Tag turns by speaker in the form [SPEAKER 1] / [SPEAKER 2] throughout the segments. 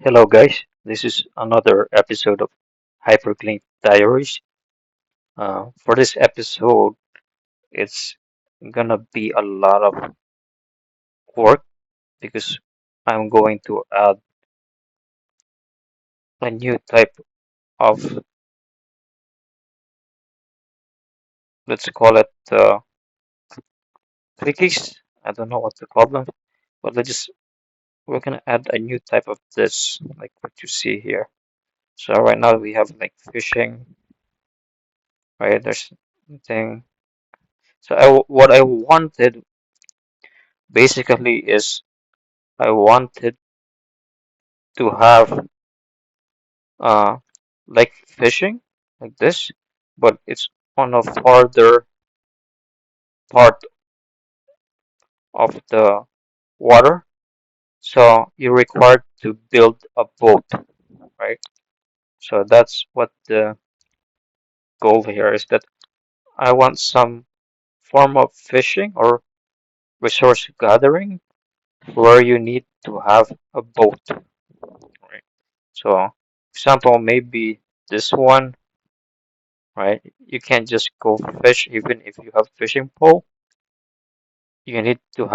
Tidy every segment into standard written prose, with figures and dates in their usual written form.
[SPEAKER 1] Hello, guys. This is another episode of Hyperclink Diaries. For this episode, it's gonna be a lot of work because I'm going to add a new type of, let's call it clickies. I don't know what to call them, but we're gonna add a new type of this, like what you see here. So right now we have like fishing, right? There's thing. So what I wanted basically is I wanted to have uh, like fishing, like this, but it's on a farther part of the water. So you're required to build a boat, right? So that's what the goal here is that I want some form of fishing or resource gathering where you need to have a boat, right? So, example, maybe this one, right? You can't just go fish even if you have fishing pole. You need to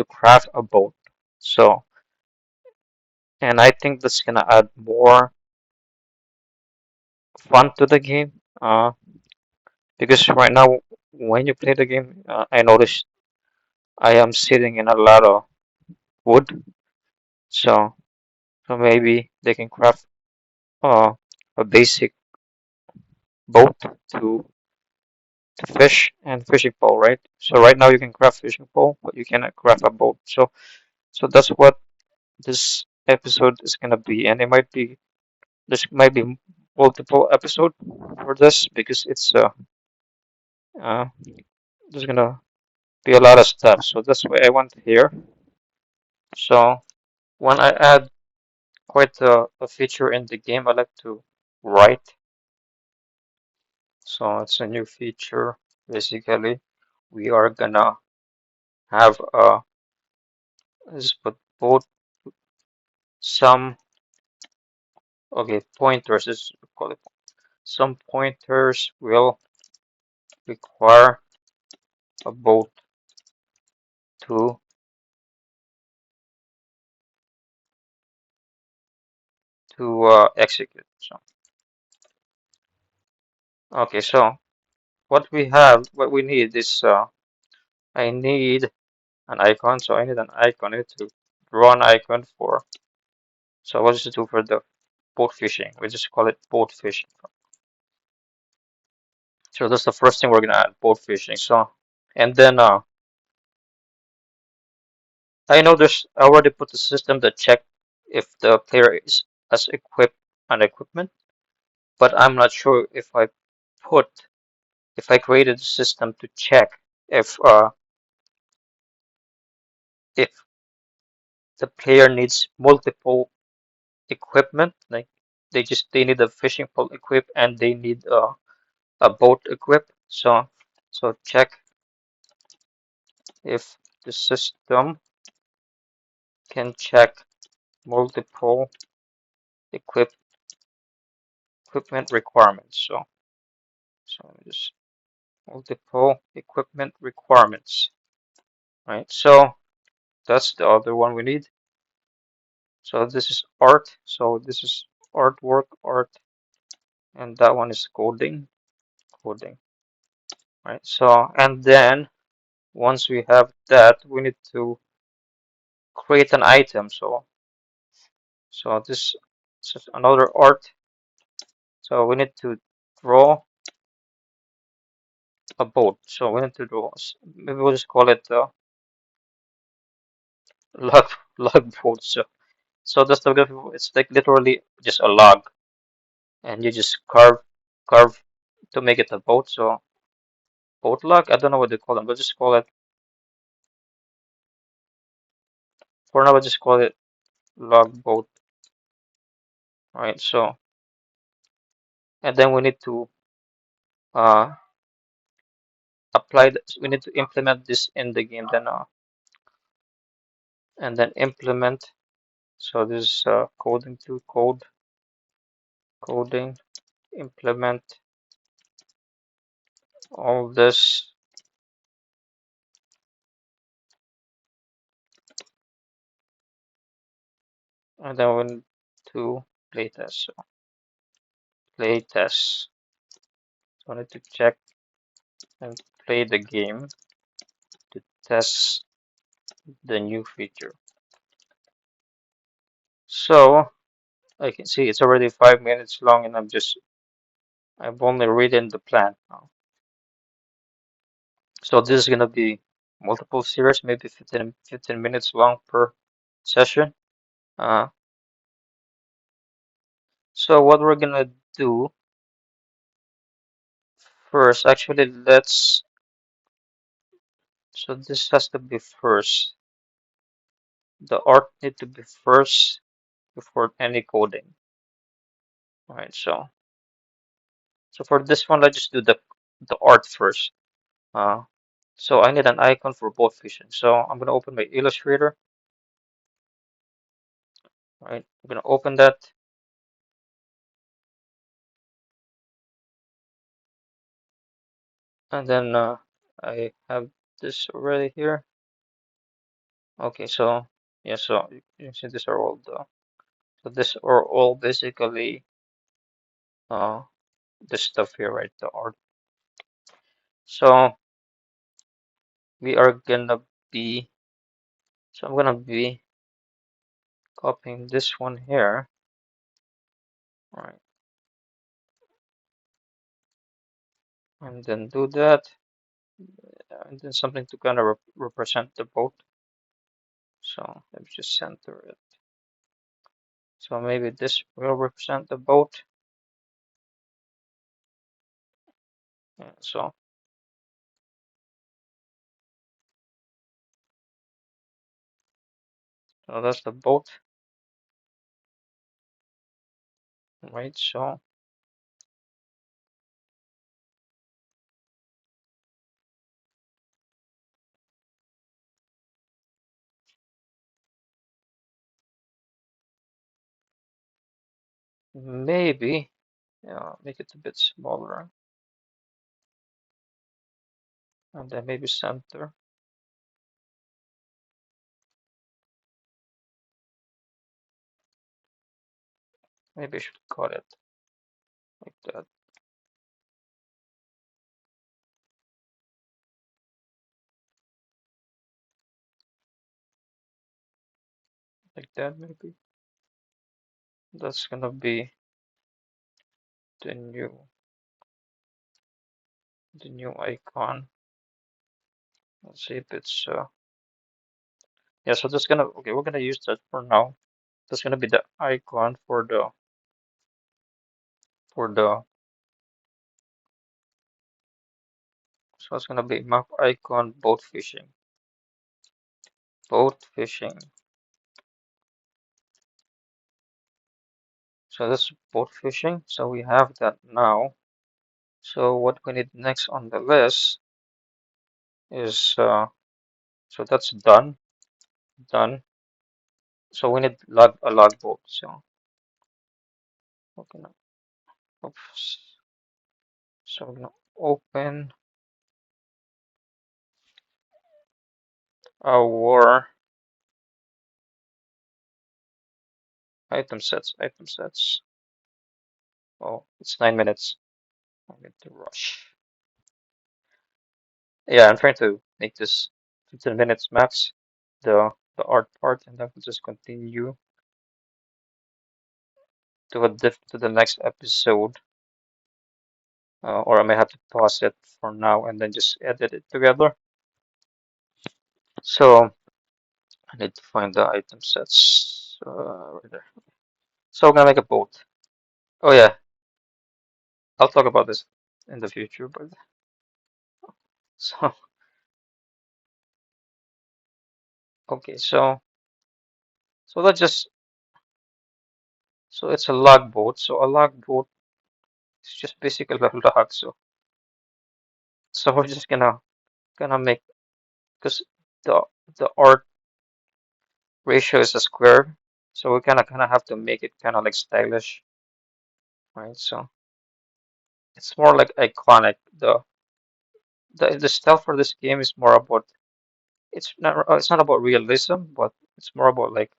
[SPEAKER 1] craft a boat. So, and I think that's gonna add more fun to the game. Because right now when you play the game, I notice I am sitting in a lot of wood. So, so maybe they can craft uh, a basic boat to to fish and fishing pole, right? So right now you can craft fishing pole, but you cannot craft a boat. So that's what this episode is gonna be, and it might be This might be multiple episode for this because uh there's gonna be a lot of stuff. So that's why I want here. So when I add quite a feature in the game, I like to write. So it's a new feature. Basically, we are gonna have let's put both some pointers. Let's call it some pointers will require a boat to execute. So okay, so what we need is I need an icon. So I need an icon. I need to draw an icon for. So what does it do for the boat fishing? We just call it boat fishing. So that's the first thing we're gonna add, boat fishing. So and then I know there's I already put the system that check if the player is has equipped an equipment, but I'm not sure put if I created a system to check if uh if the player needs multiple equipment, like they need a fishing pole equipped and they need a boat equipped. So check if the system can check multiple equip equipment requirements. So just multiple equipment requirements, right? So that's the other one we need. So this is art. So this is artwork, art, and that one is coding, right? So and then once we have that, we need to create an item. So this is another art. So we need to draw a boat. So we need to draw. Maybe we'll just call it log log boat. So that's the it's like literally just a log, and you just carve to make it a boat. So boat log. I don't know what they call them. We'll just call it for now. We'll just call it log boat. All right. So and then we need to uh apply. We need to implement this in the game. Then and then implement. So this is coding to coding, implement all this, and then we need to playtest. So playtest. So I need to check and play the game to test the new feature. So I can see it's already 5 minutes long, and I've only written the plan now. So this is gonna be multiple series, maybe 15 minutes long per session. Uh, so what we're gonna do first, actually, so this has to be first. The art need to be first before any coding. All right, so for this one, let's just do the art first. Uh, so I need an icon for both vision. So I'm gonna open my Illustrator. All right, I'm gonna open that, and then I have this already here. Okay, so yeah, so you can see these are all these are all basically uh this stuff here, right? The art. So we are gonna be so I'm gonna be copying this one here. All right, and then do that, and then something to kind of represent the boat. So let me just center it. So maybe this will represent the boat. Yeah, so that's the boat, right? So maybe, yeah, make it a bit smaller, and then maybe center. Maybe I should cut it like that, maybe. That's gonna be the new icon. Let's see if it's yeah. So that's gonna okay. We're gonna use that for now. That's gonna be the icon for the. So it's gonna be map icon boat fishing. Boat fishing. So that's boat fishing. So we have that now. So what we need next on the list is so that's done. Done. So we need a logboat. So okay. Oops. So we're gonna open our item sets. Oh, it's 9 minutes. I need to rush. Yeah, I'm trying to make this 15 minutes max, the art part, and then we'll just continue to the next episode. Or I may have to pause it for now and then just edit it together. So I need to find the item sets right there. So I'm gonna make a boat. Oh yeah, I'll talk about this in the future, but so okay, so let's just so it's a log boat. So a log boat is just basically a log. So we're just gonna make because the the art ratio is a square. So we kind of have to make it kind of like stylish, right? So it's more like iconic. The stuff for this game is more about it's not about realism, but it's more about like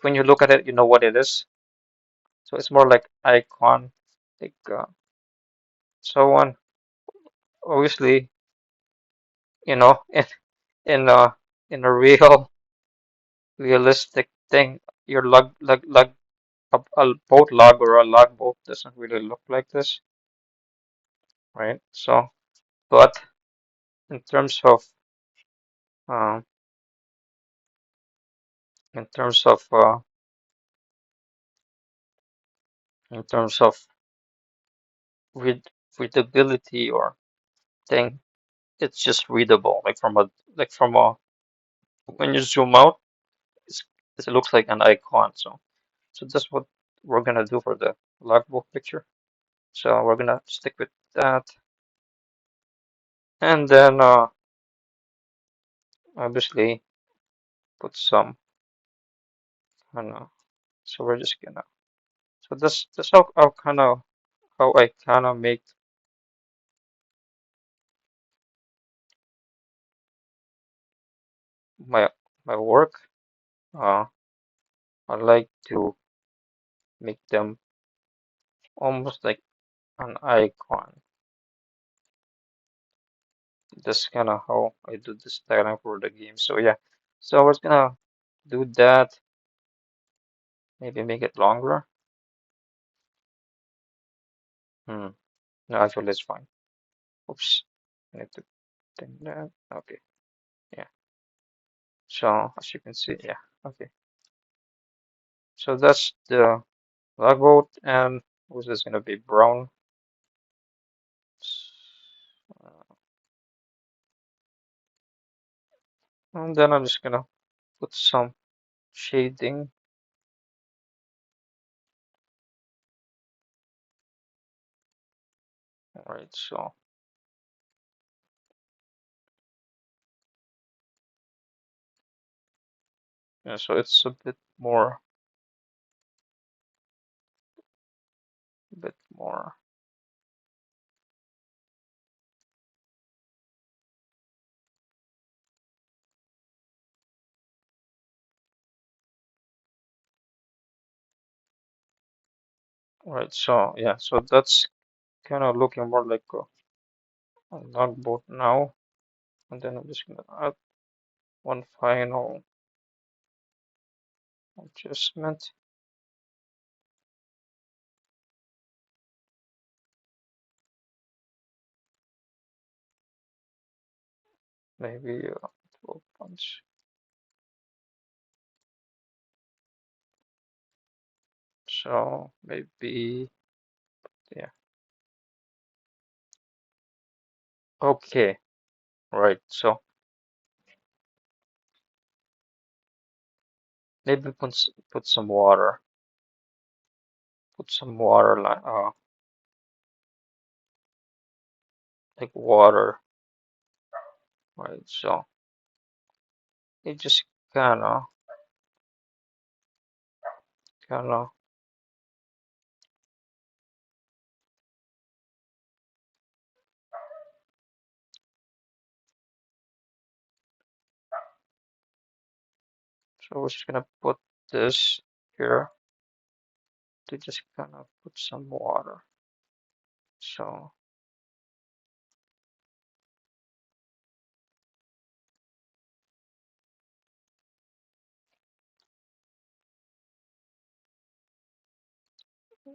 [SPEAKER 1] when you look at it, you know what it is. So it's more like icon, like so on. Obviously, you know, in a in a realistic thing, your lug a boat log or a log boat doesn't really look like this, right? So, but in terms of um, in terms of in terms of read readability or thing, it's just readable. Like from a when you zoom out, it's, it looks like an icon. So that's what we're gonna do for the logbook picture. So we're gonna stick with that, and then obviously put some. I don't know. So we're just gonna. So that's how I kind of make my my work. Uh, I like to make them almost like an icon. That's kind of how I do the styling for the game. So yeah, so I was gonna do that. Maybe make it longer. Hmm. No, actually, it's fine. Oops. I need to think that. Okay. Yeah. So as you can see, yeah. Okay. So that's the logboat, and was this gonna be brown? And then I'm just gonna put some shading. All right. So yeah. So it's a bit more. All right. So yeah. So that's kind of looking more like a logboat now. And then I'm just gonna add one final adjustment. Maybe 12 punch. So maybe, yeah. Okay, right. So maybe put some water. Put some water like water, right? So it just kind of. So we're just gonna put this here to just kind of put some water. So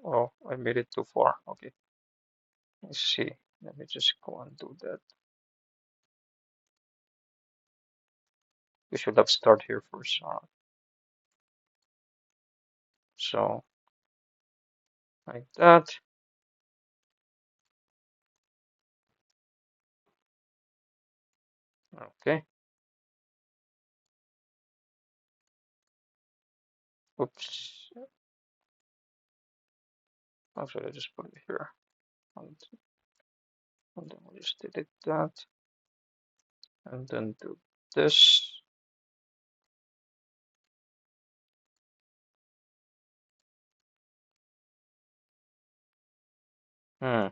[SPEAKER 1] oh, I made it too far. Okay, let's see. Let me just go and do that. We should have started here first. So like that. Okay. Oops. Actually, I just put it here. And, and then we'll just delete that. And then do this. Hmm.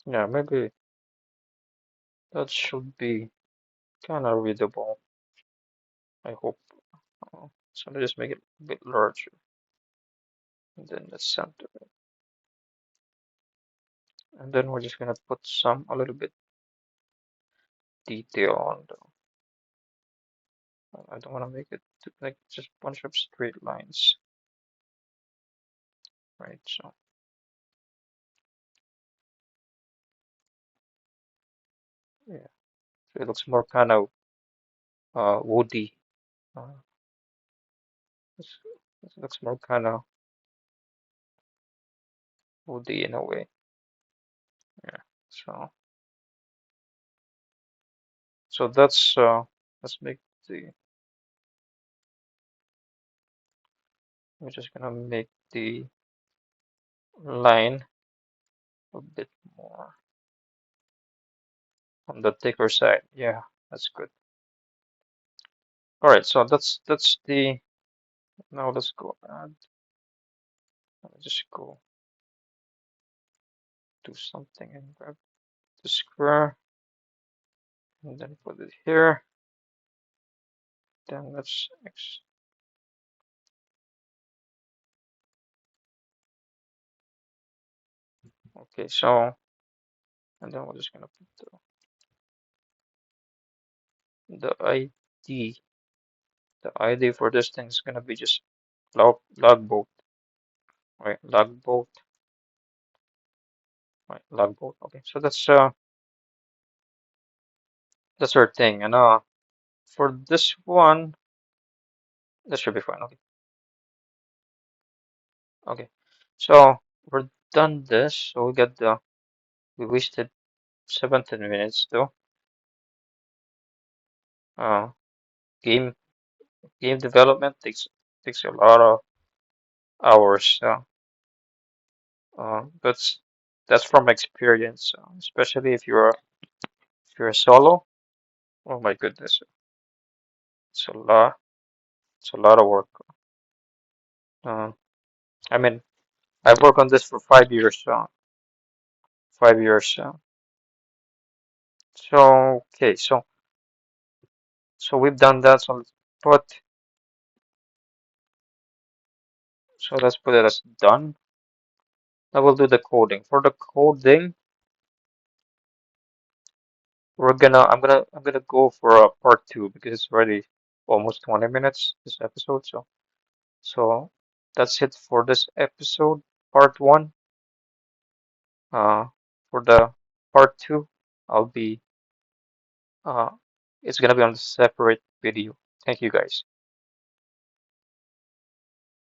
[SPEAKER 1] Yeah, maybe that should be kind of readable. I hope. So I just make it a bit larger, and then the center, and then we're just gonna put some a little bit detail on the. I don't want to make it like just bunch of straight lines, right? So yeah, so it looks more kind of woody. Uh, it's- it looks more kind of woody in a way. Yeah. So that's let's make the. We're just gonna make the line a bit more on the thicker side. Yeah, that's good. All right, so that's the. Now let's go add. Let me just go do something and grab the square and then put it here. Then let's okay, so and then we're just gonna put the ID. The ID for this thing is gonna be just logboat, right? Logboat. Okay, so that's our thing, and for this one, that should be fine. Okay, okay. So we're done this. So we wasted 17 minutes though. Uh, game game development takes a lot of hours. That's from experience, especially if you're a solo. Oh my goodness, it's a lot. It's a lot of work. Uh, I mean, I've worked on this for 5 years. 5 years. So okay, so we've done that. Put let's put it as done. Now we'll do the coding. For the coding, I'm gonna go for a part two because it's already almost 20 minutes this episode. So that's it for this episode, part one. For the part two, I'll be uh, it's gonna be on a separate video. Thank you guys.